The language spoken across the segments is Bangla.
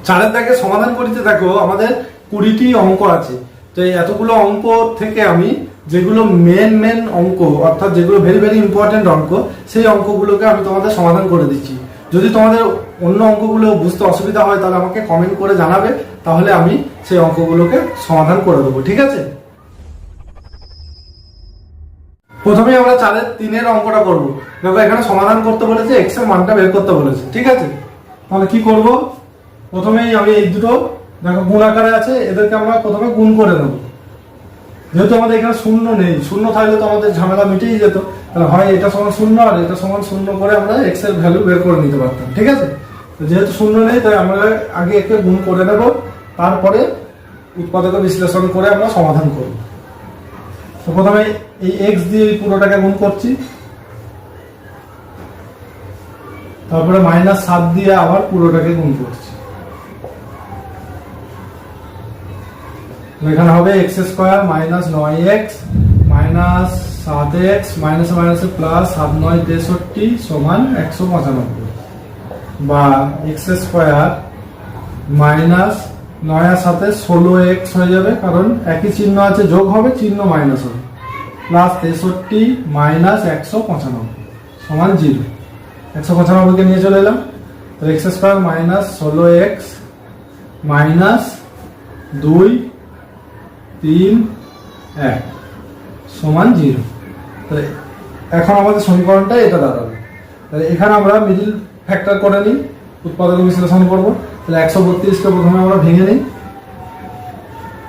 চারের দাগে সমাধান করতে দেখো আমাদের 20টি অঙ্ক আছে। তো এই এতগুলো অঙ্ক থেকে আমি যেগুলো মেন অঙ্ক অর্থাৎ যেগুলো ভেরি ইম্পর্টেন্ট অঙ্ক, সেই অঙ্কগুলোকে আমি তোমাদের সমাধান করে দিচ্ছি। যদি তোমাদের অন্য অঙ্কগুলো বুঝতে অসুবিধা হয় তাহলে আমাকে কমেন্ট করে জানাবে, তাহলে আমি সেই অঙ্কগুলোকে সমাধান করে দেবো, ঠিক আছে? প্রথমে আমরা 4-3 অঙ্কটা করব। দেখো এখানে সমাধান করতে বলেছে, এক্স এর মানটা বের করতে বলেছে, ঠিক আছে? তাহলে কি করব, প্রথমেই আমি এই দুটো দেখো গুণ আকারে আছে, এদেরকে আমরা প্রথমে গুণ করে দেব। যেহেতু আমাদের এখানে শূন্য নেই, শূন্য থাকলে তো আমাদের ঝামেলা মিটেই যেত। তাহলে হয় এটা সমান শূন্য আর এটা সমান শূন্য করে আমরা এক্স এর ভ্যালু বের করে নিতে পারতাম, ঠিক আছে? তো যেহেতু শূন্য নেই তাই আমরা আগে একে গুণ করে নেব, তারপরে উৎপাদক বিশ্লেষণ করে আমরা সমাধান করব। তো প্রথমে এই এক্স দিয়ে পুরোটাকে গুণ করছি, তারপরে -7 দিয়ে আবার পুরোটাকে গুণ করছি। এখানে হবে x² - 9x - 7x মাইনাস মাইনাসে প্লাস 7 9 63 সমান 195, বা x² মাইনাস 9 এর সাথে 16x হয়ে যাবে, কারণ একই চিহ্ন আছে, যোগ হবে চিহ্ন মাইনাস হবে, প্লাস 63 মাইনাস 195 সমান 0। 195 কে নিয়ে চলে এলাম, তো x² মাইনাস 16x মাইনাস 2 3 1 সমান 0। তাহলে এখন আমাদের সমীকরণটা এটা দাঁড়াবে। তাহলে এখানে আমরা মিডল ফ্যাক্টর করে নিই, উৎপাদক বিশ্লেষণ করব। তাহলে 132 কে প্রথমে আমরা ভেঙে নিই।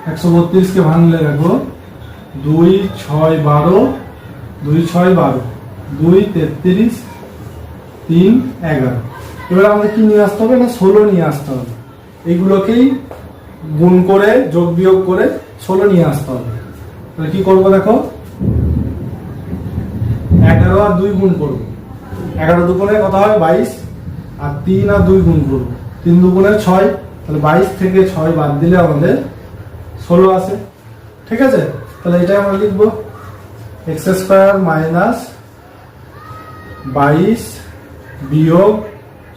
132 কে ভাঙলে দেখো 2 6 12 2 6 12 2 33 3 11। এবার আমাদের কি নিয়ে আসতে হবে না 16 নিয়ে আসতে হবে। এইগুলোকেই গুণ করে যোগ বিয়োগ করে 16 নিয়ে আসতে হবে। তাহলে কি করব দেখো, 11 আর 2 গুণ করব। 11 দুগুণে কত হয় 22, আর 3 আর 2 গুণ করব। 3 দুগুণে 6, তাহলে 22 থেকে 6 বাদ দিলে আমাদের 16 আসে, ঠিক আছে? তাহলে এটাই আমরা লিখব x² মাইনাস 22 বিয়োগ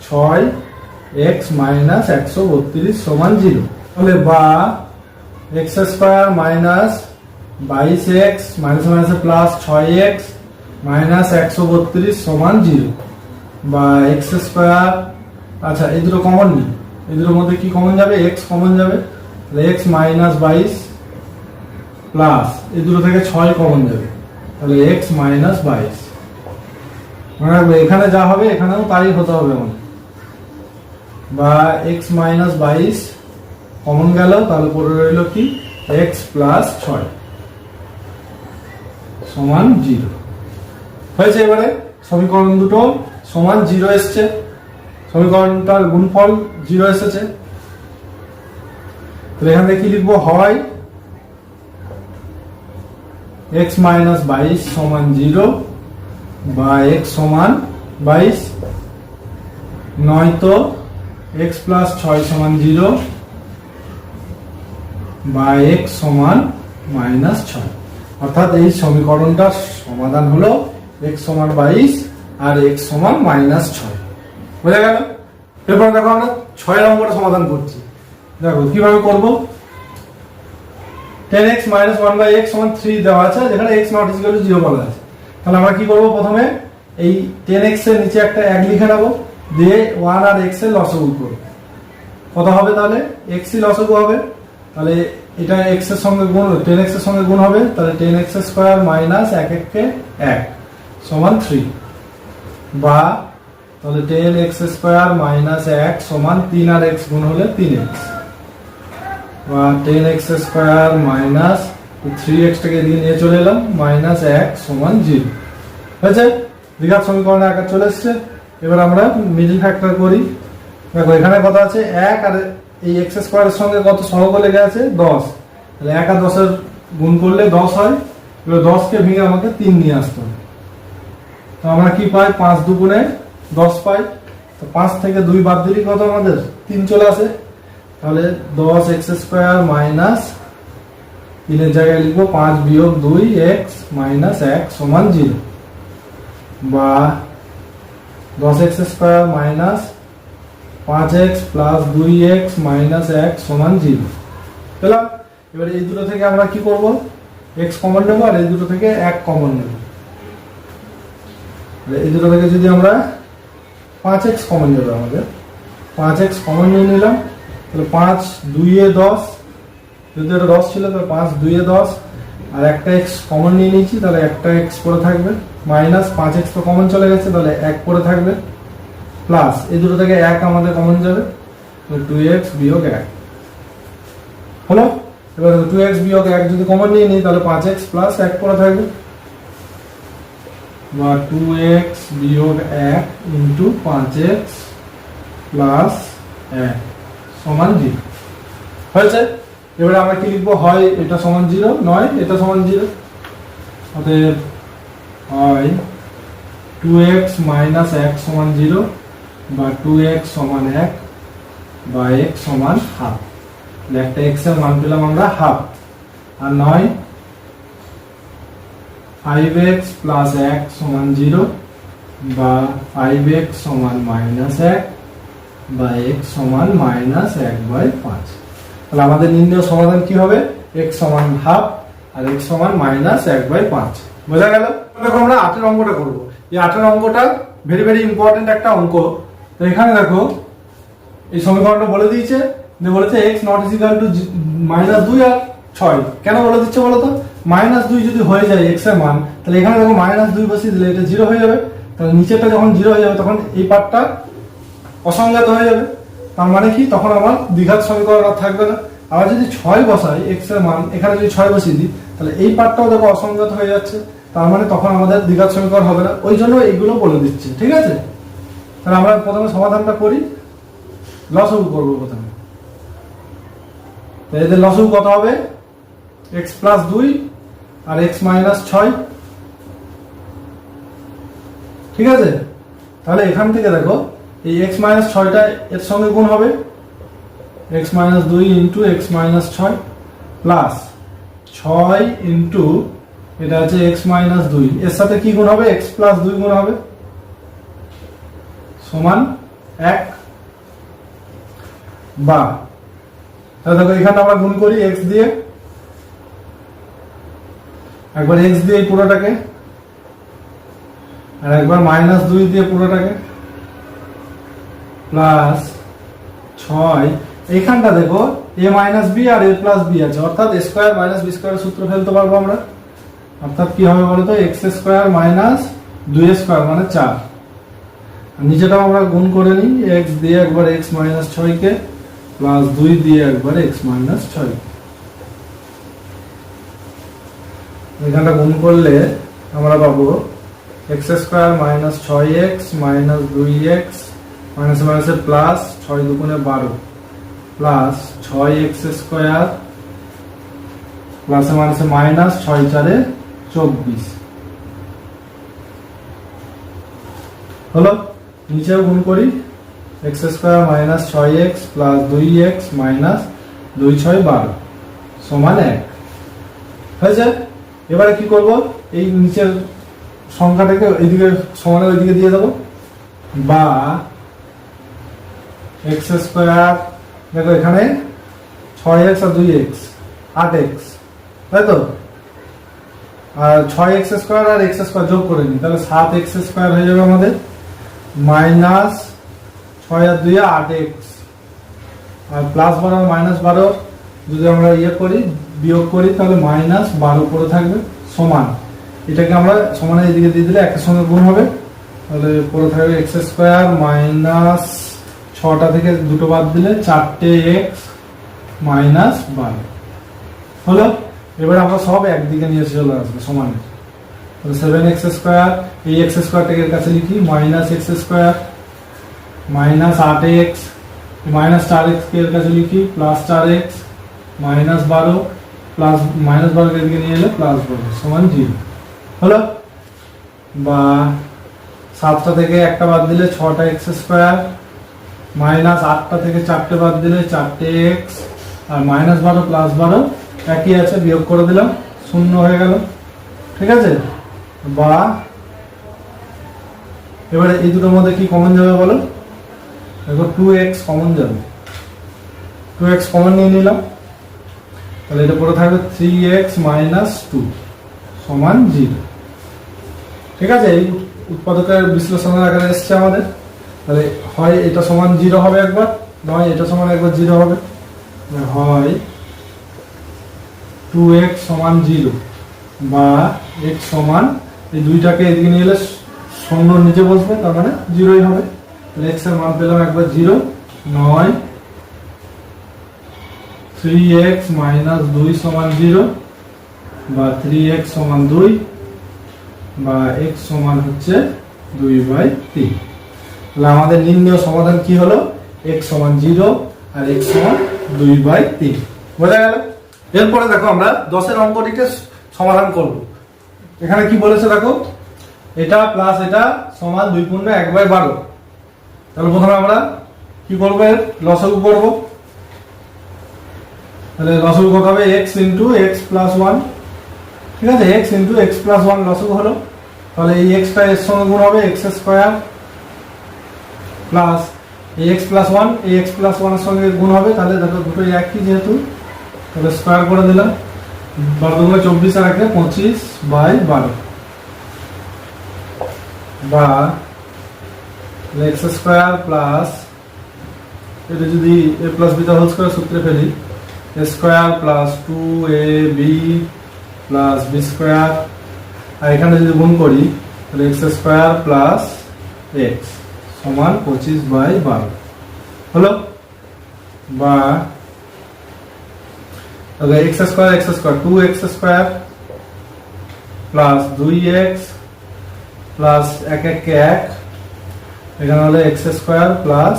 6 x মাইনাস 132 সমান 0। তাহলে বা x² মাইনাস 22x মাইনাস মাইনাসে প্লাস 6x মাইনাস 132 সমান 0, বা x², আচ্ছা এই দুটো কমন নেই, এই দুটোর মধ্যে কি কমন যাবে, x কমন যাবে, তাহলে x মাইনাস 22 প্লাস এই দুটো থেকে 6 কমন যাবে, তাহলে x মাইনাস 22। মানে এখানে যা হবে এখানেও তাই হতে হবে আমাদের, বা x মাইনাস 22 কমন গেল, তাহলে পড়ে রইল কি x প্লাস 6 সমান 0 হয়েছে। এবারে সমীকরণ দুটো সমান 0 এসছে, সমীকরণটার গুণফল 0 এসেছে। তো এখানে কি লিখবো, হয় x মাইনাস 22 সমান 0, বা x সমান 22, নয়তো x প্লাস 6 সমান 0, বা x সমান -6। অর্থাৎ এই সমীকরণটার সমাধান হলো x সমান 22 আর x সমান -6। বোঝা গেল? এরপর দেখো আমরা 6 অঙ্কটা সমাধান করছি। দেখো কিভাবে করব, 10x - 1/x সমান 3 দেওয়া আছে, যেখানে x not equal to 0 বলা আছে। তাহলে আমরা কি করব, প্রথমে এই 10x এর নিচে একটা 1 লিখে নেব, দিয়ে 1 আর x এর লসাগু করব। কত হবে, তাহলে x ই লসাগু হবে, তাহলে এটা x এর সঙ্গে গুণ 10x এর সঙ্গে গুণ হবে, তাহলে 10x² মাইনাস 1 কে 1 সমান 3, বা তাহলে 10x² মাইনাস 1 সমান 3 আর x গুণ হলে 3x, বা 10x² মাইনাস 3x টাকে দিয়ে নিয়ে চলে এলাম মাইনাস 1 সমান 0 হয়েছে। দ্বিঘাত সমীকরণের আকার চলে এসছে। এবার আমরা মিডল ফ্যাক্টর করি। দেখো এখানে কত আছে 1, আর এই x² এর সঙ্গে কত সহগ লেগে আছে 10, তাহলে 1 আর 10 এর গুণ করলে 10 হয়। এবার 10 কে ভেঙে আমাকে 3 নিয়ে আসতে হবে। তো আমরা কি পাই, 5 দুগুণে 10 পাই, তো 5 থেকে 2 বাদ দিলে কত আমাদের 3 চলে আসে। তাহলে 10x² মাইনাস 3 এর জায়গায় লিখবো 5 বিয়োগ 2x মাইনাস 1 সমান 0, বা 10x² minus 5x plus 2x minus 1 সমান 0 পেলাম। এবারে এই দুটো থেকে আমরা কি করব, x কমন নেব আর এই দুটো থেকে 1 কমন নেব। এই দুটো থেকে যদি আমরা 5x কমন নেব, আমাদের 5x কমন নিয়ে নিলাম, তাহলে 5 2 এ 10, যদি এটা 10 ছিল তাহলে 5 2 এ 10, আর একটা x কমন নিয়ে নিয়েছি, তাহলে একটা x পড়ে থাকবে, মাইনাস 5x তো কমন চলে গেছে, তাহলে 1 পড়ে থাকবে, প্লাস এই দুটো থেকে 1 আমাদের কমন যাবে, 2x বিয়োগ 1 হলো। এবার 2x বিয়োগ 1 যদি কমন নিয়ে নিই তাহলে 5x প্লাস 1 পড়ে থাকবে, বা 2x বিয়োগ 1 ইন্টু 5x প্লাস 1 সমান 0 হয়েছে। এবারে আমরা কি লিখবো, হয় এটা সমান 0, নয় এটা সমান 0। অতএব হয় 2x মাইনাস 1 সমান 0, বা 2x সমান 1, বা x সমান হাফ। একটা x এর মান পেলাম আমরা হাফ, আর নয় 5x প্লাস 1 সমান 0, বা 5x সমান মাইনাস 1, বা x সমান মাইনাস 1/5। তাহলে আমাদের নির্ণয় সমাধান কি হবে, x সমান হাফ আর x সমান মাইনাস 1/5। বোঝা গেল? দেখো আমরা 8 অঙ্কটা করব। এই 8 অঙ্কটা ভেরি ভেরি ইম্পর্টেন্ট একটা অঙ্ক। তো এখানে দেখো এই সমীকরণটা বলে দিয়েছে, যে বলেছে x not is equal to -2 আর 6। কেন বলে দিচ্ছে বলো তো, -2 যদি হয়ে যায় x এর মান, তাহলে এখানে দেখো -2 বসিয়ে দিলে এটা 0 হয়ে যাবে, তাহলে নিচেরটা যখন 0 হয়ে যাবে তখন এই পার্টটা অসংজ্ঞাত হয়ে যাবে। তার মানে কি, তখন আমার দ্বিঘাত সমীকরণ আর থাকবে না। আবার যদি 6 বসাই x এর মান, এখানে যদি 6 বসিয়ে দিই, তাহলে এই পার্টটাও দেখো অসংজ্ঞাত হয়ে যাচ্ছে, তার মানে তখন আমাদের দ্বিঘাত সমীকরণ হবে না। ওই জন্য এইগুলো বলে দিচ্ছে, ঠিক আছে। তাহলে আমরা প্রথমে সমাধানটা করি, লসাগু করব প্রথমে। তো এদের লসাগু কত হবে, x প্লাস 2 আর x মাইনাস 6, ঠিক আছে। তাহলে এখান থেকে দেখো এই x মাইনাস 6টা এর সঙ্গে গুণ হবে, x minus 2 into x minus 6 plus 6 into এটা আছে x মাইনাস 2, এর সাথে কি গুণ হবে, x প্লাস 2 গুণ হবে, সমান 1। বা তাহলে দেখো এখানে আমরা গুণ করি x দিয়ে, একবার x দিয়ে পুরোটাকে, আর একবার -2 দিয়ে পুরোটাকে, প্লাস 6। এইখানটা দেখো a মাইনাস b আর a প্লাস b আছে, অর্থাৎ a স্কয়ার মাইনাস b স্কয়ারের সূত্র ফেলতে পারবো আমরা। অর্থাৎ কি হবে বলতো, x square minus 2a square মানে 4। নিচেটাও আমরা গুণ করে নিই, x দিয়ে একবার x মাইনাস 6 কে, প্লাস 2 দিয়ে একবার x মাইনাস 6। এখানটা গুণ করলে আমরা পাবো x square minus 6x minus 2x minus মাইনাসে প্লাস 6 দুগুণে 12 প্লাস 6x স্কয়ার প্লাসে মাইনাসে মাইনাস 6 4 24 হলো। নিচেও গুণ করি, x square minus 6x plus 2x minus 2 6 12 সমান 1 হয়েছে। এবারে কি করব, এই নিচের সংখ্যাটাকে এইদিকে সমানের ওইদিকে দিয়ে দেবো, বা x স্কয়ার, দেখো এখানে 6x আর 2x 8x, তাই তো, আর 6x স্কয়ার আর x স্কয়ার যোগ করে নিই, তাহলে 7x স্কয়ার হয়ে যাবে আমাদের, মাইনাস 6 আর 2 8x, আর প্লাস 12 আর মাইনাস 12 যদি আমরা করি বিয়োগ করি, তাহলে মাইনাস 12 পড়ে থাকবে, সমান এটাকে আমরা সমানের এদিকে দিয়ে দিলে একটা সঙ্গে গুণ হবে, তাহলে পড়ে থাকবে x স্কয়ার মাইনাস 6টা থেকে দুটো বাদ দিলে 4x মাইনাস 12 হলো। এবার আমরা সব একদিকে নিয়ে চলে আসবে সমানে, তাহলে 7x স্কয়ার, এই x স্কয়ারটাকে এর কাছে লিখি, minus x square minus 8x, minus 4x কে এর কাছে লিখি, plus 4x minus 12 plus minus 12 কে এদিকে নিয়ে এলে প্লাস 12 সমান 0 হলো। বা 7টা থেকে একটা বাদ দিলে 6টা x স্কয়ার, মাইনাস 8টা থেকে 4টে বাদ দিলে 4x, আর মাইনাস 12 প্লাস 12 একই আছে, বিয়োগ করে দিলাম, 0 হয়ে গেল, ঠিক আছে। বা এবারে এই দুটোর মধ্যে কি কমন যাবে বলো, দেখো 2x কমন যাবে, 2x কমন নিয়ে নিলাম, তাহলে এটা পড়ে থাকবে 3x - 2 সমান 0। ঠিক আছে, এই উৎপাদকের বিশ্লেষণের আকারে এসছে আমাদের। তাহলে হয় এটা সমান 0 হবে একবার, নয় এটা সমান একবার 0 হবে। হয় 2x সমান 0 বা x সমান, এই দুইটাকে এদিকে নিয়ে এলে শূন্য নিচে বসবে, তার মানে 0ই হবে। তাহলে x এর মান পেলাম একবার 0, নয় 3x - 2 সমান 0 বা 3x সমান 2 বা x সমান হচ্ছে 2/3। তাহলে আমাদের নির্ণয় সমাধান কি হলো? x সমান 0 আর x সমান 2/3। বোঝা গেল? এরপরে দেখো আমরা 10 এর অঙ্কটিকে সমাধান করব। এখানে কি বলেছে দেখো, এটা প্লাস এটা সমান 2 × 1/12। তাহলে প্রথমে আমরা কি করব, এর লসাগু করব। তাহলে লসাগু কত হবে? x × x + 1। ঠিক আছে, x × x + 1 লসাগু হলো। তাহলে এই x টা এর সঙ্গে গুণ হবে x² প্লাস এই x + 1, এই x + 1 এর সঙ্গে গুণ হবে। তাহলে দেখো দুটোই একই যেহেতু, তাহলে স্কয়ার করে দিলাম। 12 × 24 আর 1 25/12 বা x² প্লাস, এটা যদি a + b হোল স্কয়ার সূত্রে ফেলি, a² + 2ab + b², আর এখানে যদি গুণ করি তাহলে x² প্লাস x সমান 25/12 হলো। বা তাহলে x² 2x² plus 2x plus 1 1 কে 1, এখানে হলো x² প্লাস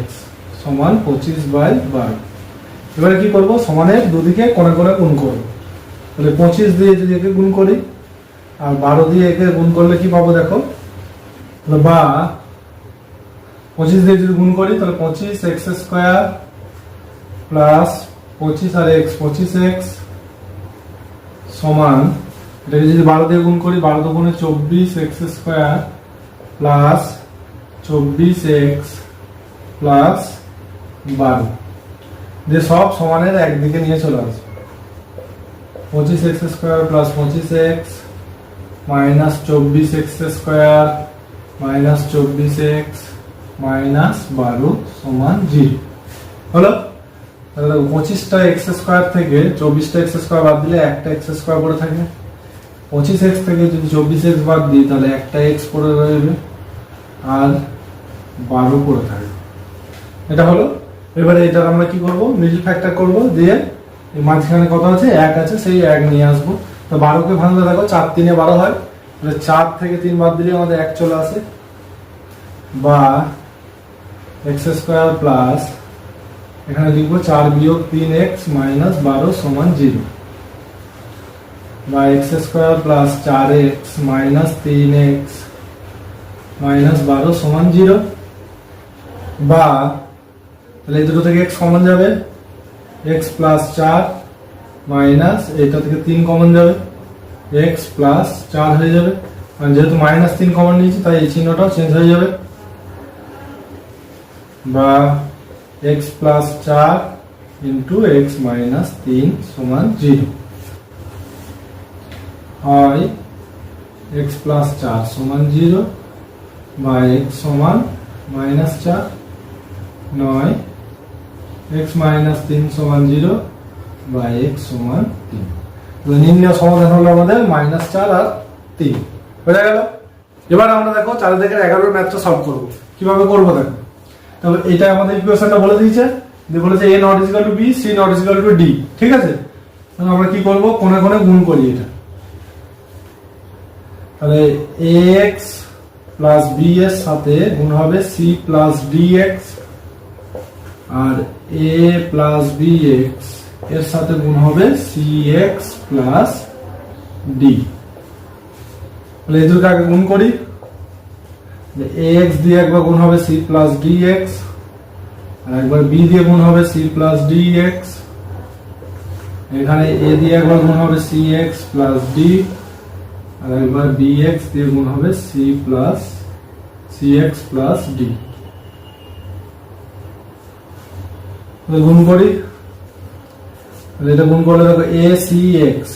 x সমান 25/12। এবারে কি করব, সমানের দুদিকে কোণে কোণে গুণ করব। তাহলে 25 দিয়ে যদি একে গুণ করি আর 12 দিয়ে একে গুণ করলে কি পাবো দেখো, বা 25 দিয়ে যদি গুণ করি তাহলে 25x² প্লাস 25 আর x 25x সমান, এটাকে যদি 12 দিয়ে গুণ করি, 12 দুগুণে 24x² প্লাস 24x প্লাস 12 দিয়ে সব সমানের একদিকে নিয়ে চলে আসবে। 25x² plus 25x minus 24x² minus 24x minus 12 সমান 0 হলো। তাহলে 25টা x² থেকে 24টা x² বাদ দিলে একটা x² পড়ে থাকে। 25x থেকে যদি 24x বাদ দিই তাহলে একটা x পড়ে রইবে আর 12 পড়ে থাকবে। এটা হলো। এবারে এটা আমরা কি করব, মিডল ফ্যাক্টর করব, দিয়ে এই মাঝখানে কত আছে 1 আছে, সেই 1 নিয়ে আসব। তো 12 কে ভাঙলে দেখো 4 × 3 = 12 হয়, তাহলে 4 থেকে 3 বাদ দিলে আমাদের 1 চলে আসে। বা x² প্লাস, এখানে লিখবো 4 - 3x মাইনাস 12 সমান 0 বা x² plus 4x minus 3x minus 12 সমান 0। বা তাহলে এই দুটো থেকে x কমন যাবে, x প্লাস 4 মাইনাস এটা থেকে 3 কমন যাবে, x প্লাস 4 হয়ে যাবে। মানে যেহেতু -3 কমন নিয়েছি তাই এই চিহ্নটাও চেঞ্জ হয়ে যাবে। বা x plus 4 into x minus 3 সমান 0। হয় x প্লাস 4 সমান 0 বা x সমান -4, নয় x মাইনাস 3 সমান 0 বা x সমান 3। নির্ণয় সমাধান হলো আমাদের -4 আর 3 হয়ে গেল। এবার আমরা দেখো 4 থেকে 11 ম্যাথটা সলভ করব। কিভাবে করব দেখো, তবে এটা আমাদের ইকুয়েশনটা বলে দিয়েছে, দিয়ে বলেছে a not equal to b, c not equal to d। ঠিক আছে, তাহলে আমরা কি করব, কোণে কোণে গুণ করি এটা। তাহলে ax প্লাস b এর সাথে গুণ হবে c প্লাস dx, আর a প্লাস bx এর সাথে গুণ হবে cx প্লাস d। তাহলে এই দুটোকে আগে গুণ করি। ax দিয়ে একবার গুণ হবে c প্লাস dx, আর একবার b দিয়ে গুণ হবে c প্লাস dx। এখানে a দিয়ে একবার গুণ হবে cx প্লাস d, আর একবার bx দিয়ে গুণ হবে cx প্লাস d। গুণ করি, এটা গুণ করলে দেখো এ সি এক্স,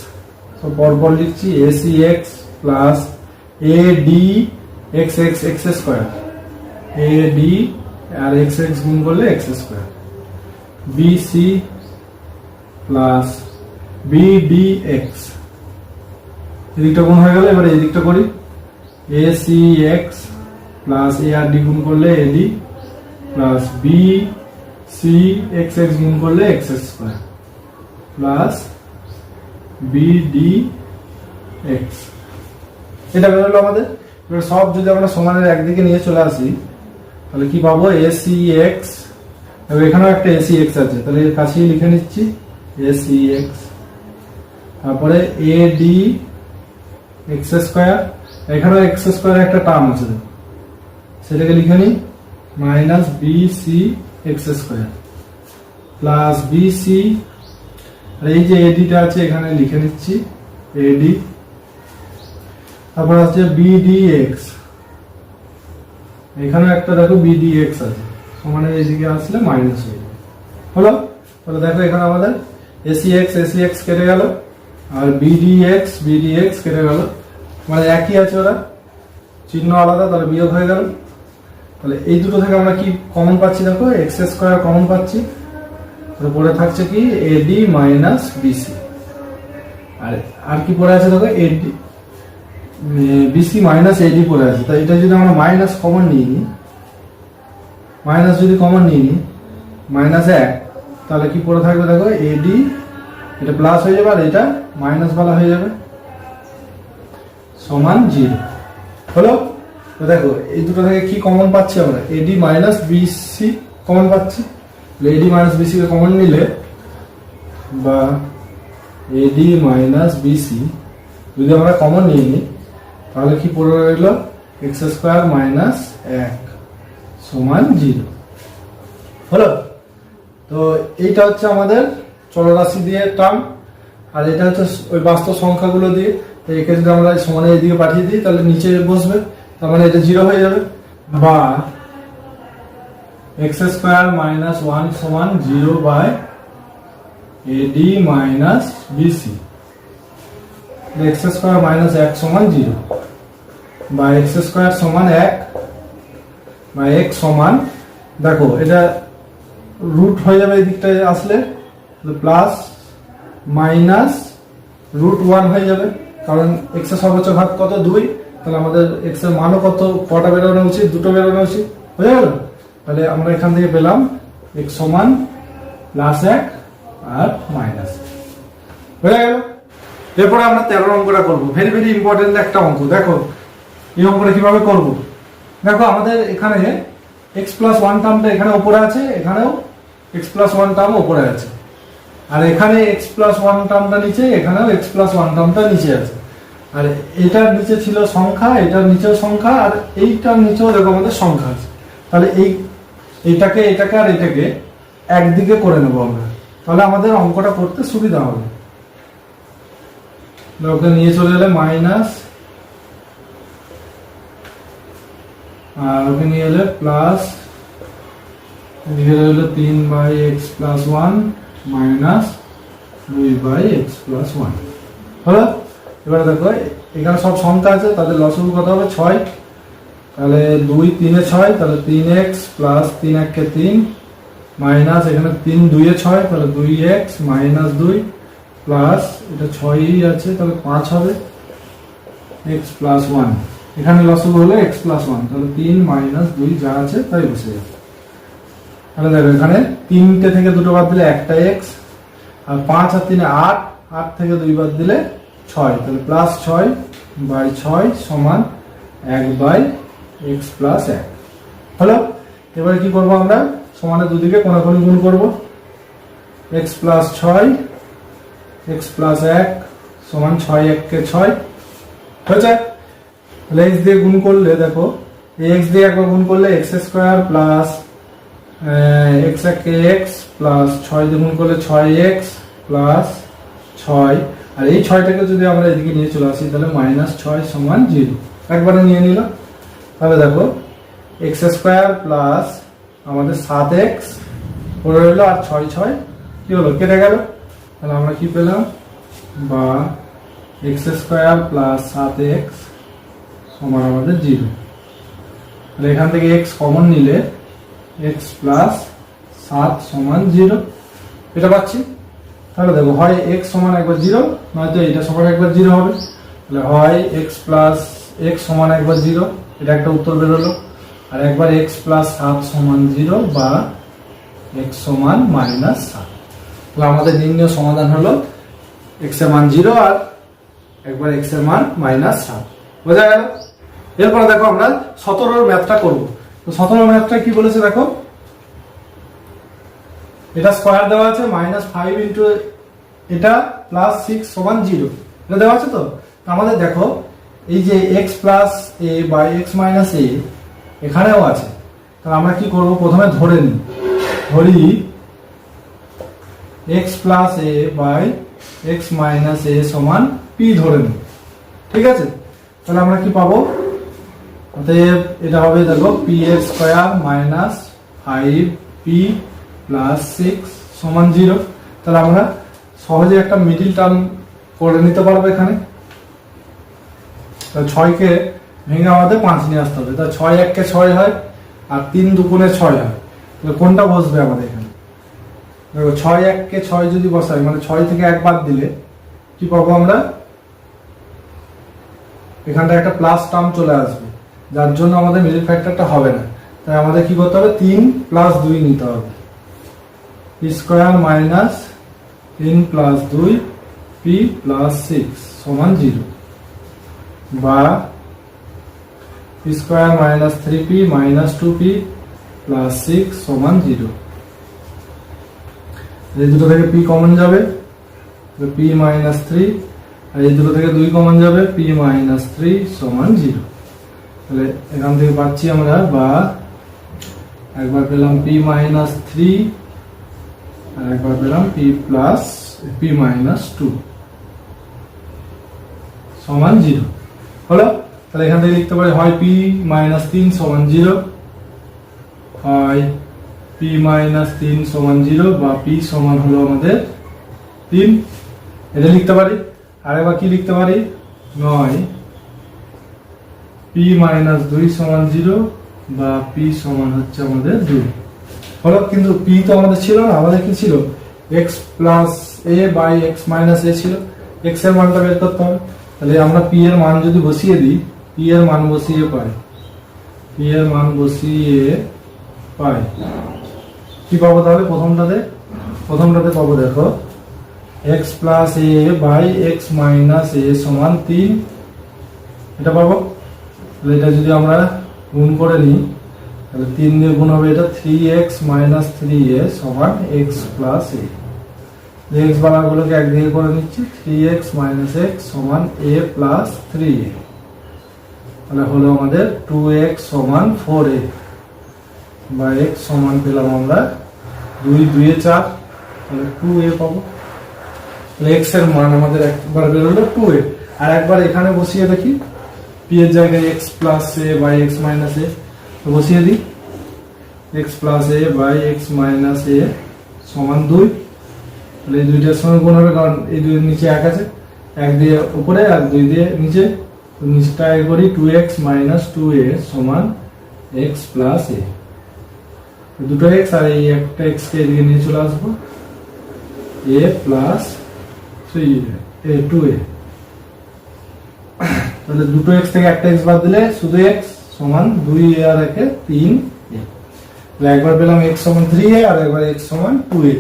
সব পরপর লিখছি, a C x plus a D x x x square, a d আর এক্স এক্স গুণ করলে x square, b c plus b d x, এদিকটা গুণ হয়ে গেল। এবার এদিকটা করি, a C x plus a আর ডি গুণ করলে a d plus B C x x গুণ করলে x square plus b d x, এটা বেরোলো আমাদের। এবার সব যদি আমরা সমানের একদিকে নিয়ে চলে আসি তাহলে কি পাবো, এ সি এক্স, এখানেও একটা এ সি এক্স আছে, তাহলে এর কাছেই লিখে নিচ্ছি এ সি এক্স, তারপরে এ ডি এক্স স্কোয়ার, এখানেও এক্স স্কোয়ার একটা টার্ম আছে সেটাকে লিখে নিই, minus B C X square plus B C, আর এই যে এডিটা আছে এখানে লিখে নিচ্ছি এডি, তারপর আছে বিডি এক্স, এখানে একটা দেখো বিডি এক্স আছে, সমানের এইদিকে আসলে মাইনাস হয়ে যাবে, হলো। তাহলে দেখো এখানে আমাদের এসি এক্স কেটে গেল আর বিডি এক্স কেটে গেল, মানে একই আছে, ওরা চিহ্ন আলাদা, তাহলে বিয়োগ হয়ে গেল। তাহলে এই দুটো থেকে আমরা কি কমন পাচ্ছি, দেখো এক্স স্কোয়ার কমন পাচ্ছি, তাহলে পড়ে থাকছে কি এডি মাইনাস বিসি, আর কি পড়ে আছে দেখো এডি বিসি মাইনাস এডি পড়ে আছে। তাই এটা যদি আমরা মাইনাস কমন নিয়ে নিই, মাইনাস যদি কমন নিয়ে নিই মাইনাস 1, তাহলে কি পড়ে থাকবে দেখো এডি, এটা প্লাস হয়ে যাবে আর এটা মাইনাস বলা হয়ে যাবে, সমান 0, হলো। তো দেখো এই দুটো থেকে কি কমন পাচ্ছি আমরা, এডি মাইনাস বিসি কমন পাচ্ছি, এডি মাইনাস বিসি কে কমন নিলে বা এডি মাইনাস বিসি যদি আমরা কমন নিয়ে নিই তাহলে কি পড়ে রইল, এক্স স্কোয়ার মাইনাস 1 সমান 0, হলো। তো এইটা হচ্ছে আমাদের চলরাশি দিয়ে টার্ম, আর এটা হচ্ছে ওই বাস্তব সংখ্যাগুলো দিয়ে। তো একে যদি আমরা সমানে এদিকে পাঠিয়ে দিই তাহলে নিচে বসবে, তার মানে এটা 0 হয়ে যাবে, বা এক্স স্কোয়ার মাইনাস 1 সমান 0 by a d minus b c, x square minus 1 সমান 0 বা এক্স স্কোয়ার সমান 1 বা এক্স সমান, দেখো এটা রুট হয়ে যাবে এই দিকটায় আসলে, প্লাস মাইনাস রুট 1 হয়ে যাবে, কারণ এক্স এর সর্বোচ্চ ঘাত কত 2, তাহলে আমাদের এক্স এর মানও কত, কটা বেরোনো উচিত, 2টো বেরোনো উচিত, হয়ে গেল। তাহলে আমরা এখান থেকে পেলাম এক্স সমান প্লাস 1 আর মাইনাস, হয়ে গেল। এরপরে আমরা 13 অঙ্কটা করবো, ভেরি ভেরি ইম্পর্টেন্ট একটা অঙ্ক। দেখো এই অঙ্কটা কিভাবে করব, দেখো আমাদের এখানে x প্লাস 1 টার্মটা এখানে উপরে আছে, এখানেও x প্লাস 1 টার্ম উপরে আছে, আর এখানে x প্লাস 1 টার্মটা নিচে, এখানেও x প্লাস 1 টার্মটা নিচে আছে, আর এটার নিচে ছিল সংখ্যা, এটার নিচেও সংখ্যা, আর এইটার নিচেও দেখো আমাদের সংখ্যা আছে। তাহলে এইটাকে আর এটাকে একদিকে করে নেবো আমরা, তাহলে আমাদের অঙ্কটা করতে সুবিধা হবে। ওকে নিয়ে চলে এলে মাইনাস, আর ওকে নিয়ে এলে প্লাস, এদিকে রইলো 3 by x plus 1 minus 2 by x plus 1, হলো। এবারে দেখো এখানে সব সংখ্যা আছে, তাদের লসাগু কত হবে 6, তাহলে 2 3 এ 6, তাহলে 3x প্লাস 3 1 কে 3 মাইনাস এখানে 3 2 এ 6, তাহলে 2x মাইনাস 2 প্লাস এটা 6ই আছে, তাহলে 5 হবে x প্লাস 1, এখানে লসাগু হলো x প্লাস 1, তাহলে 3 মাইনাস 2 যা আছে তাই বসে যাবে। তাহলে দেখো এখানে 3টে থেকে 2টো বাদ দিলে একটা x, আর 5 আর 3 8, 8 থেকে 2 বাদ দিলে 6, তাহলে প্লাস 6 বাই 6 সমান 1 বাই x প্লাস 1, হলো। এবারে কি করবো আমরা, সমানের দুদিকে কোণাকুণি গুণ করবো, x প্লাস 6 x প্লাস 1 সমান 6 1 কে 6, হয়েছে। তাহলে x দিয়ে গুণ করলে দেখো x দিয়ে একবার গুণ করলে x স্কোয়ার প্লাস x 1 কে x প্লাস 6 দিয়ে গুণ করলে 6x প্লাস 6, আর এই 6টাকে যদি আমরা এদিকে নিয়ে চলে আসি তাহলে মাইনাস 6 সমান 0, একবারে নিয়ে নিল। তাহলে দেখো x স্কোয়ার প্লাস আমাদের 7x পড়ে রইলো, আর 6 6 কি হলো, কেটে গেল। তাহলে আমরা কি পেলাম, বা এক্স স্কোয়ার প্লাস 7x সমান আমাদের 0। তাহলে এখান থেকে x কমন নিলে x প্লাস 7 সমান 0 এটা পাচ্ছি। তাহলে দেখো হয় x সমান একবার 0, নয়তো এটা সমান একবার 0 হবে। তাহলে হয় x প্লাস x সমান একবার 0, এটা একটা উত্তর বেরোলো। আর একবার x প্লাস 7 সমান 0 বা x সমান -7। তাহলে আমাদের নির্ণয় সমাধান হলো x এর মান 0 আর একবার x এর মান -7। বোঝা গেল? এরপরে দেখো আমরা 17 এর ম্যাথটা করব। তো 17 ম্যাথটা কি বলেছে দেখো, এটা স্কয়ার দেওয়া আছে -5 ইনটু এটা প্লাস 6 সমান 0 এটা দেওয়া আছে। তো আমাদের দেখো এই যে x plus a by x minus a এখানেও আছে। তাহলে আমরা কি করব, প্রথমে ধরে নিই, ধরি x plus a by x minus a সমান p ধরে নিই, ঠিক আছে। তাহলে আমরা কি পাবো, অতএব এটা হবে দেখো p এর স্কয়ার মাইনাস 5p প্লাস 6 সমান 0। তাহলে আমরা সহজে একটা মিডল টার্ম করে নিতে পারবো এখানে। তাহলে 6 কে ভেঙে আমাদের 5 নিয়ে আসতে হবে। তাহলে 6 1 কে 6 হয় আর 3 2 6 হয়। তাহলে কোনটা বসবে আমাদের এখানে, দেখো 6 1 কে 6 যদি বসাই মানে 6 থেকে 1 বাদ দিলে কি পাবো আমরা, এখানটা একটা প্লাস টার্ম চলে আসবে, যার জন্য আমাদের মিডল ফ্যাক্টরটা হবে না। তাই আমাদের কি করতে হবে, 3 প্লাস 2 নিতে হবে, p square minus 3 plus 2 p plus 6 সমান 0 বা p square minus 3p minus 2p plus 6 সমান 0। এই দুটো থেকে p কমন যাবে, p মাইনাস 3, আর এই দুটো থেকে 2 কমন যাবে, p মাইনাস 3 সমান 0। তাহলে এখান থেকে পাচ্ছি আমরা, বা একবার পেলাম p মাইনাস 3 আর একবার পেলাম p প্লাস p মাইনাস 2 সমান 0 হলো। তাহলে এখান থেকে লিখতে পারি হয় p মাইনাস 3 সমান 0, হয় p মাইনাস 3 সমান 0 বা p সমান হলো আমাদের 3, এটা লিখতে পারি। আর এবার কি লিখতে পারি, নয় p মাইনাস 2 সমান 0 বা p সমান হচ্ছে আমাদের 2 হলো। কিন্তু p তো আমাদের ছিল না, আমাদের কি ছিল, x plus a by x minus a ছিল, x এর মানটা বের করতে হবে। তাহলে আমরা p এর মান যদি বসিয়ে দিই, p এর মান বসিয়ে পাই, p এর মান বসিয়ে পাই কি পাবো, তাহলে প্রথমটাতে পাবো দেখো x plus a by x minus a সমান 3 এটা পাবো। তাহলে এটা যদি আমরা গুণ করে নিই তাহলে 3 দিয়ে গুণ হবে, এটা 3x মাইনাস 3a সমান x প্লাস a। x বানাগুলোকে একদিকে করে নিচ্ছি, 3x মাইনাস x সমান a প্লাস 3a। তাহলে হলো আমাদের 2x সমান 4a বা x সমান পেলাম আমরা 2 2 এ 4, তাহলে 2a পাবো। তাহলে x এর মান আমাদের একবার বেরোলো 2a। আর একবার এখানে বসিয়ে দেখি, p এর জায়গায় x plus a by x minus a বসিয়ে দিই, x plus a by x minus a সমান 2। তাহলে এই দুইটার সঙ্গে গুণ হবে, কারণ এই দুই নিচে 1 আছে, 1 দিয়ে উপরে আর 2 দিয়ে নিচে। তো নিচটা করি 2x মাইনাস 2a সমান x প্লাস a। দুটো x আর এই একটা x কে এদিকে নিয়ে চলে আসবো, a প্লাস 2a। তাহলে দুটো x থেকে একটা x বাদ দিলে শুধু x সমান 2a আর 1 এ 3a। তাহলে একবার পেলাম x সমান 3a আর একবার x সমান 2a।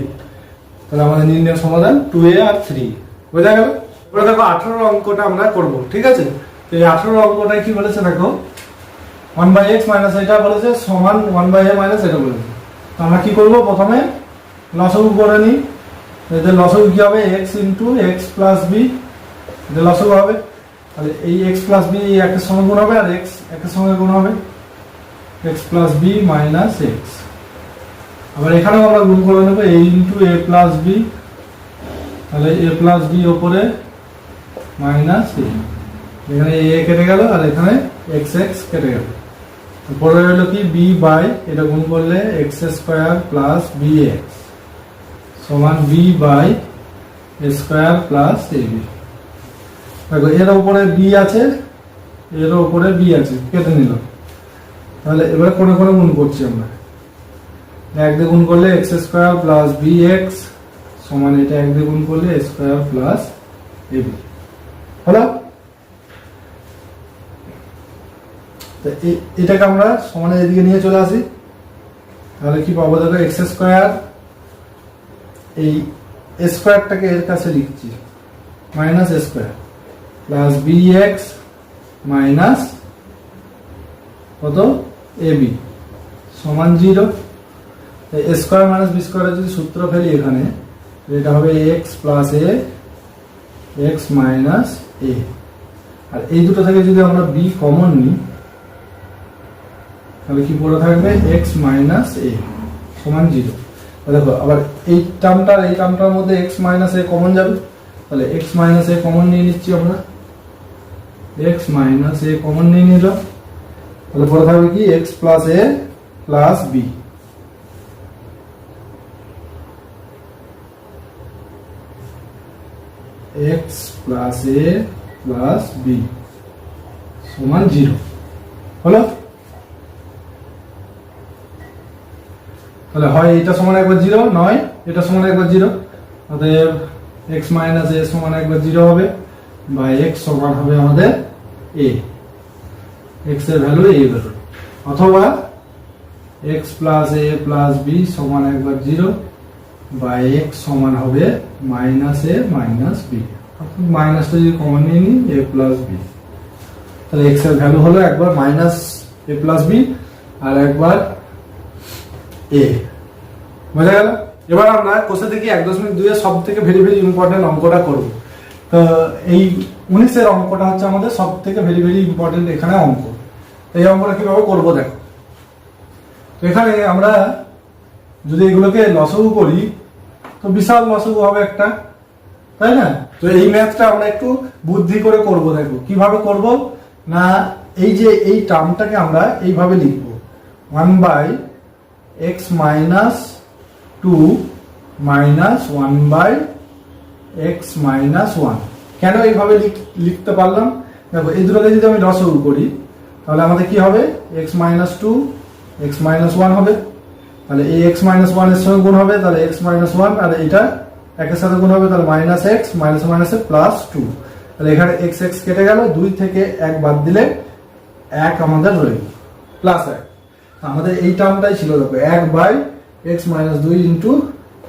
তাহলে আমাদের নির্ণয় সমাধান 2a আর 3। বোঝা গেল? এবার দেখো 18 অঙ্কটা আমরা করব, ঠিক আছে। তো এই 18 অঙ্কটা কি বলেছে দেখো, 1/x মাইনাস এটা বলেছে সমান 1/a মাইনাস এটা বলেছে। তো আমরা কি করব, প্রথমে লসাগু করে নিই। এদের লসাগু কি হবে, x into x plus b, এদের লসাগু হবে। তাহলে এই x প্লাস b এই একের সঙ্গে গুণ হবে আর x একের সঙ্গে গুণ হবে, x plus b minus x। আবার এখানেও আমরা গুণ করে নেব a into a plus b, তাহলে a প্লাস b উপরে মাইনাস a, এখানে a কেটে গেল আর এখানে x x কেটে গেল। পরে হলো কি বি বাই এটা গুণ করলে x square plus B x সমান B by square plus AB. দেখো এর উপরে বি আছে, এর উপরে বি আছে, কেটে নিল। তাহলে এবারে কোণে কোণে গুণ করছি আমরা। এক দিয়ে গুণ করলে x square plus B x সমান এটা এক দিয়ে গুণ করলে স্কোয়ার প্লাস এবি হলো। এটাকে আমরা সমানের এদিকে নিয়ে চলে আসি। তাহলে কি পাবো দেখো এক্স স্কোয়ার, এই স্কোয়ারটাকে এর কাছে লিখছি minus square plus B x minus কত এবি সমান 0। স্কোয়ার মাইনাস বি স্কোয়ারের যদি সূত্র ফেলি এখানে, এটা হবে এক্স প্লাস এ এক্স মাইনাস এ। আর এই দুটো থেকে যদি আমরা বি কমন নিই তাহলে কি পড়ে থাকবে এক্স মাইনাস এ সমান 0। দেখো আবার এই টার্মটার মধ্যে এক্স মাইনাস এ কমন যাবে, তাহলে এক্স মাইনাস এ কমন নিয়ে নিচ্ছি আমরা। এক্স মাইনাস এ কমন নিয়ে নিল, তাহলে পড়ে থাকবে কি এক্স প্লাস এ প্লাস বি। এক্স প্লাস এ প্লাস বি সমান 0 হলো। তাহলে হয় এটা সমান একবার 0, নয় এটা সমান একবার 0। অতএব x মাইনাস a সমান একবার 0 হবে, বা x সমান হবে আমাদের a, x এর ভ্যালু a বেরোবে। অথবা x plus a plus b সমান একবার 0, বা x সমান হবে মাইনাস a মাইনাস b। মাইনাসটা যদি কমন নিয়ে নিই a প্লাস b, তাহলে x এর ভ্যালু হলো একবার মাইনাস a প্লাস b আর একবার a। বোঝা গেল? এবার আমরা কোষে দেখি 1.2 এর সব থেকে ভেরি ভেরি ইম্পর্টেন্ট অঙ্কটা করব। তো এই 19 এর অঙ্কটা হচ্ছে আমাদের সব থেকে ভেরি ভেরি ইম্পর্টেন্ট এখানে অঙ্ক। এই অঙ্কটা কিভাবে করব দেখো। তো এখানে আমরা যদি এগুলোকে লসাগু করি তো বিশাল লসাগু হবে একটা, তাই না? তো এই ম্যাথটা আমরা একটু বুদ্ধি করে করব। দেখো কিভাবে করব না, এই যে এই টার্মটাকে আমরা এইভাবে লিখব 1/x minus 2 minus 1/x minus 1। কেন এইভাবে লিখতে পারলাম দেখো, এই দুটোকে যদি আমি লসাগু করি তাহলে আমাদের কি হবে x minus 2 x minus 1 হবে। তাহলে এই x minus 1 এর সঙ্গে গুণ হবে, তাহলে x minus 1 আর এটা একের সাথে গুণ হবে, তাহলে মাইনাস এক্স মাইনাস মাইনাসে প্লাস 2। তাহলে এখানে x x কেটে গেল, 2 থেকে 1 বাদ দিলে 1 আমাদের রইল প্লাস 1। আমাদের এই টার্মটাই ছিল দেখো 1/x minus 2 into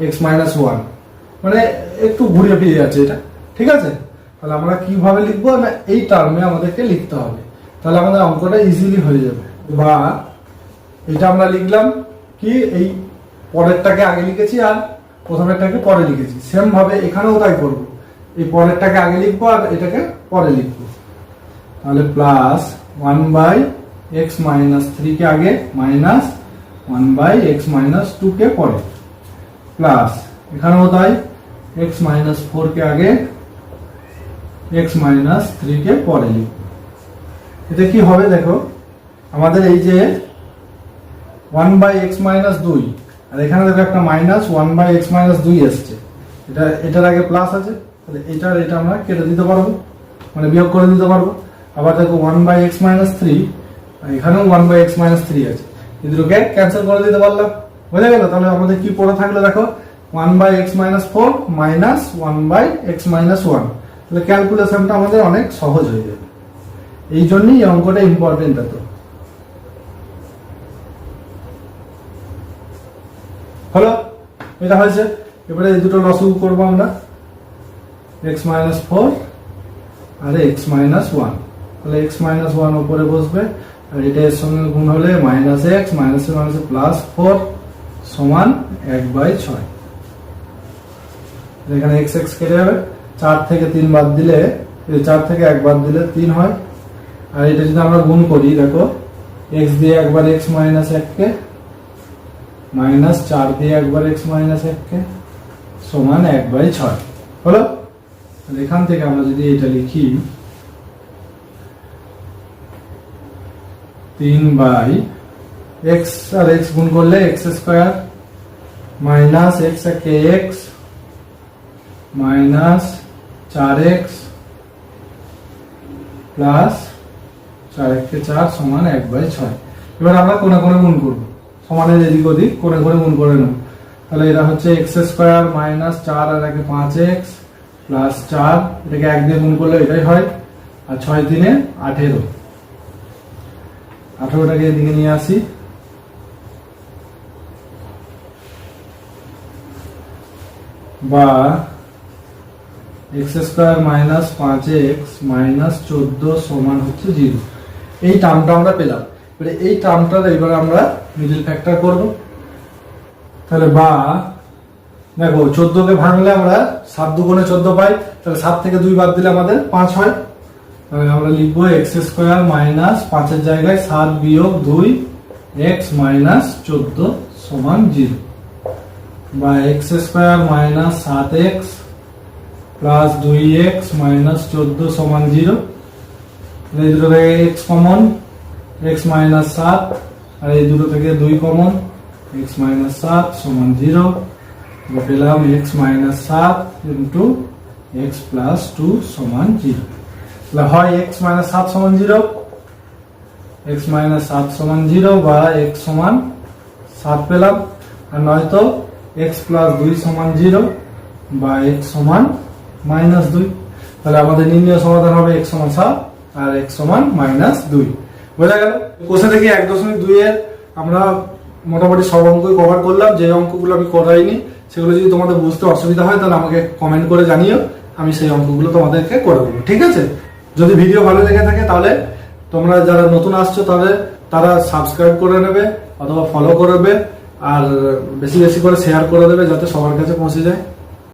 x minus 1, মানে একটু ঘুরে ফিরে যাচ্ছে এটা, ঠিক আছে? তাহলে আমরা কিভাবে লিখবো না, এই টার্মে আমাদেরকে লিখতে হবে, তাহলে আমাদের অঙ্কটা ইজিলি হয়ে যাবে। বা এটা আমরা লিখলাম কি এই পরেরটাকে আগে লিখেছি আর প্রথমেরটাকে পরে লিখেছি, সেম ভাবে এখানেও তাই করব। এই পরেরটাকে আগে লিখবো আর এটাকে পরে লিখবো। তাহলে প্লাস 1/x minus 3 কে আগে মাইনাস 1/x minus 2 কে পরে, প্লাস এখানেও তাই x minus 4 কে আগে x minus 3 কে পরে লিখব। এটা কি হবে দেখো, আমাদের এই যে 1/x minus 2 আর এখানে দেখো একটা মাইনাস 1/x minus 2 আসছে, এটার আগে প্লাস আছে, তাহলে এটা আমরা কেটে দিতে পারবো, মানে বিয়োগ করে দিতে পারবো। আবার দেখো 1/x minus 3 এখানেও 1/x minus 3 আছে, এই দুটোকে ক্যান্সেল করে দিতে পারলাম। বুঝা গেল? তাহলে আমাদের কি পড়ে থাকলো দেখো 1/x minus 4 minus 1/x minus 1। তাহলে ক্যালকুলেশনটা আমাদের অনেক সহজ হয়ে যাবে। এই জন্যই এই অঙ্কটা ইম্পর্টেন্ট। এত হলো, এটা হয়েছে। এবারে এই দুটো লসাগু করবো আমরা, x minus 4 আর x minus 1। তাহলে x minus 1 উপরে বসবে আর এটা এর সঙ্গে গুণ হলে minus x minus minus plus 4 সমান 1/6। এখানে x x কেটে যাবে, 4 থেকে 3 বাদ দিলে 4 থেকে 1 বাদ দিলে 3 হয়। আর এটা যদি আমরা গুণ করি দেখো, x দিয়ে একবার x minus 1 কে মাইনাস 4 দিয়ে একবার x minus 1 কে সমান 1/6 হলো। তাহলে এখান থেকে আমরা যদি এটা লিখি 3/x আর x গুণ করলে x স্কয়ার মাইনাস x একে x মাইনাস 4x প্লাস 4 একে 4 সমান 1/6। এবার আমরা কোণে কোণে গুণ করব, সমানের এদিক ওদিক কোণে কোণে গুণ করে নেব। তাহলে এটা হচ্ছে x স্কয়ার মাইনাস 4 আর একে 5x প্লাস 4, এটাকে 1 দিয়ে গুণ করলে এটাই হয়, আর 6 3 18, 18টাকে এদিকে নিয়ে আসি, বা x square minus 5x minus 14 সমান হচ্ছে 0। এই টার্মটা আমরা পেলাম। এবারে এই টার্মটার এবার আমরা মিডল ফ্যাক্টর করব। তাহলে বা দেখো 14 কে ভাঙলে আমরা 7 দুগুণে 14 পাই, তাহলে 7 থেকে 2 বাদ দিলে আমাদের 5 হয়। তাহলে আমরা লিখবো x স্কয়ার মাইনাস 5 এর জায়গায় 7 বিয়োগ 2 x মাইনাস 14 সমান 0, বা x square minus 7x plus 2x minus 14 সমান 0। এই দুটো থেকে x কমন, x মাইনাস 7, আর এই দুটো থেকে 2 কমন, x মাইনাস 7 সমান 0। পেলাম x minus 7 into x plus 2 সমান 0। তাহলে হয় x মাইনাস 7 সমান 0, x মাইনাস 7 সমান 0, বা x সমান 7 পেলাম, আর নয়তো x প্লাস 2 সমান 0, বা x সমান মাইনাস 2। তাহলে আমাদের নির্ণয় সমাধান হবে x সমান 7 আর x সমান মাইনাস 2। বোঝা গেল? কোষে থেকে 1.2 এর আমরা মোটামুটি সব অঙ্কই কভার করলাম। যে অঙ্কগুলো আমি করাইনি সেগুলো যদি তোমাদের বুঝতে অসুবিধা হয় তাহলে আমাকে কমেন্ট করে জানিও, আমি সেই অঙ্কগুলো তোমাদেরকে করে দেবো, ঠিক আছে? যদি ভিডিও ভালো লেগে থাকে তাহলে তোমরা যারা নতুন আসছো তারা সাবস্ক্রাইব করে নেবে অথবা ফলো করবে, আর বেশি বেশি করে শেয়ার করে দেবে যাতে সবার কাছে পৌঁছে যায়।